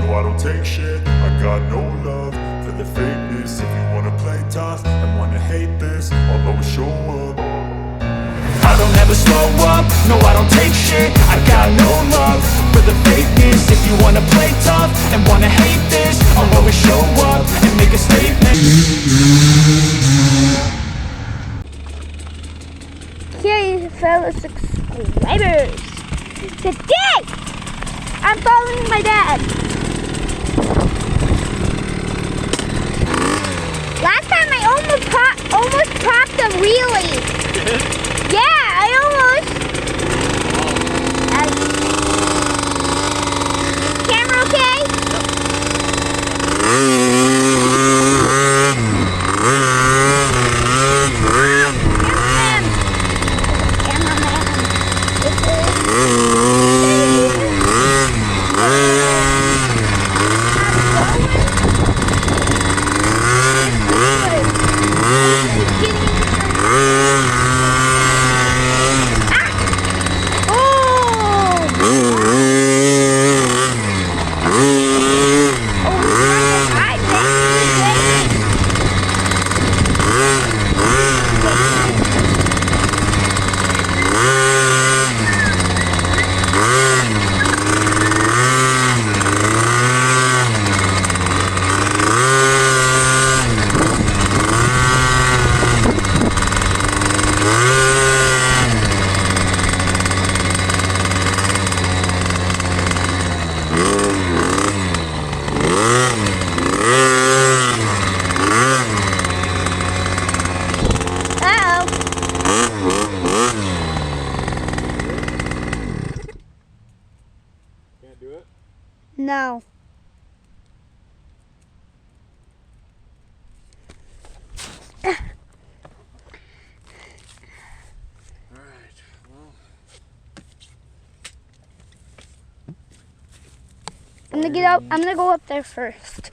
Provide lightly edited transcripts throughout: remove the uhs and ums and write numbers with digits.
No, I don't take shit, I got no love for the fakeness. If you wanna play tough and wanna hate this, I'll always show up. I don't ever slow up, no I don't take shit, I got no love for the fakeness. If you wanna play tough and wanna hate this, I'll always show up and make a statement. Okay, fellow subscribers, today I'm following my dad. Last time I almost popped a wheelie. Yeah, I almost. Camera okay? No. Alright, well. I'm gonna go up there first.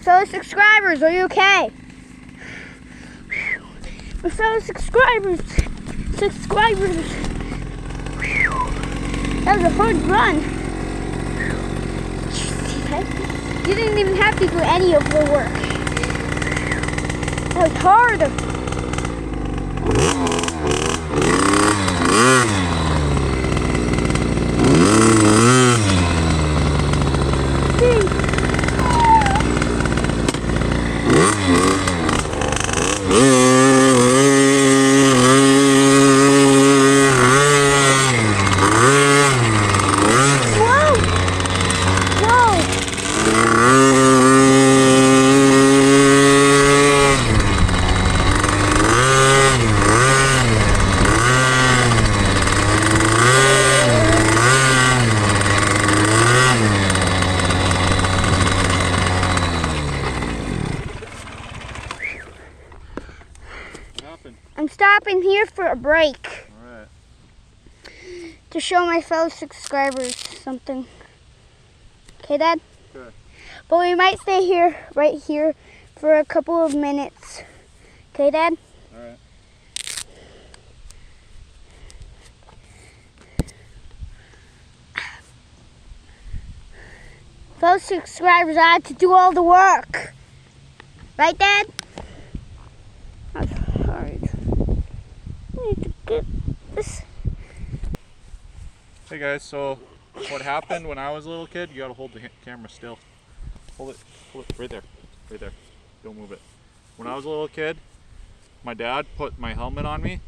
Fellow subscribers, are you okay? My fellow subscribers. That was a hard run. You didn't even have to do any of the work. That was hard. I'm stopping here for a break. Alright. To show my fellow subscribers something. Okay, Dad? Okay. But we might stay here, right here, for a couple of minutes. Okay, Dad? Alright. Fellow subscribers, I had to do all the work. Right, Dad? That's hard. I need to get this. Hey guys, so what happened when I was a little kid, you gotta hold the camera still. Hold it right there, don't move it. When I was a little kid, my dad put my helmet on me,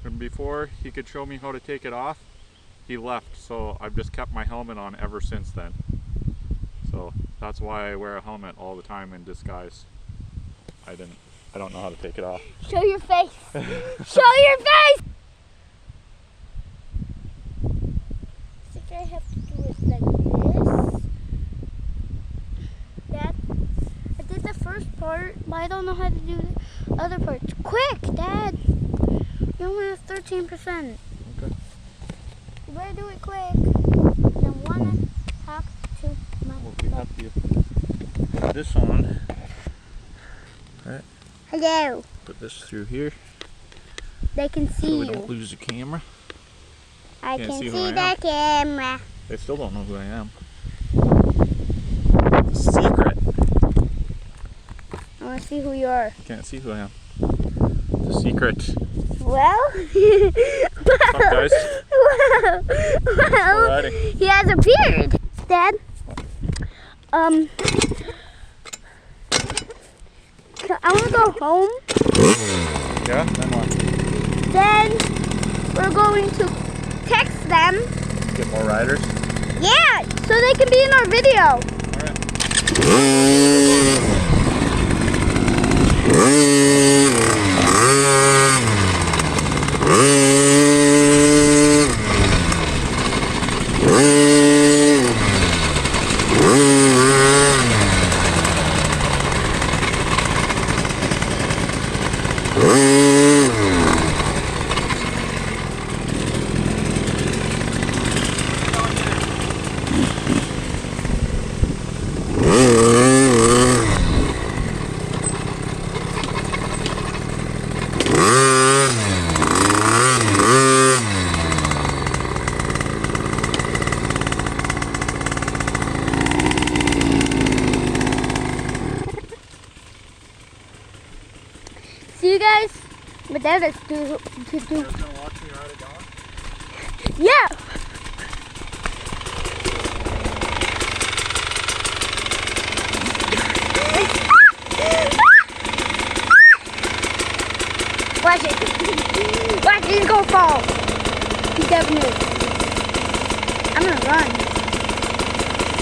and before he could show me how to take it off, he left, so I've just kept my helmet on ever since then. So that's why I wear a helmet all the time in disguise. I don't know how to take it off. Show your face. Show your face. I think I have to do it like this. Dad, I did the first part, but I don't know how to do the other parts. Quick, Dad. You only have 13%. Okay. You better do it quick. I don't wanna talk too much. Well, we have to put this on. Right. Hello. Put this through here They can so see we you. don't lose the camera. I Can't can see see who I the am. camera. They still don't know who I am. It's a secret. I wanna see who you are. Can't see who I am. It's a secret. Well, What's up, guys? well, riding. he has a beard. Dad, I want to go home. Yeah? Then what? Then we're going to text them. Get more riders? Yeah, so they can be in our video. See you guys. My dad is to do. You guys gonna watch me ride it down? Yeah. Watch it. Watch it. He's gonna fall. He's definitely. I'm gonna run.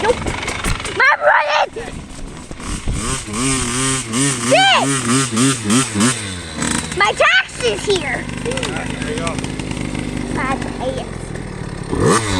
Nope. I'm running. Shit! My taxi's here. There you go. My ass.